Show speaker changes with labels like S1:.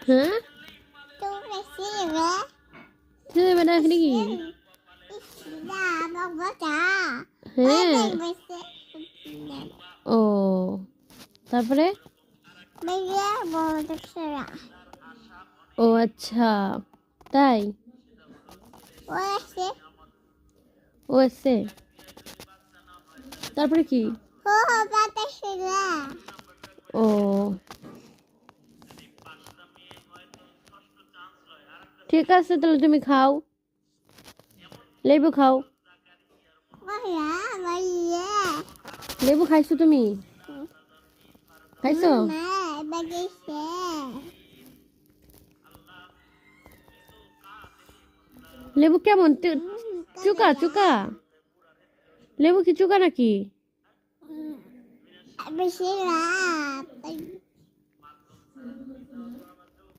S1: হ্যাঁ ছেলে বেটা এখানে কি হ্যাঁ ও তারপরে ও আচ্ছা তাই ও আছে তারপরে কি ও ঠিক আছে তাহলে তুমি খাও লেবু খাও লেবু খাইছো তুমি খাইছো লেবু কেমন চুকা চুকা লেবু কি চুকা নাকি
S2: বেশি রাত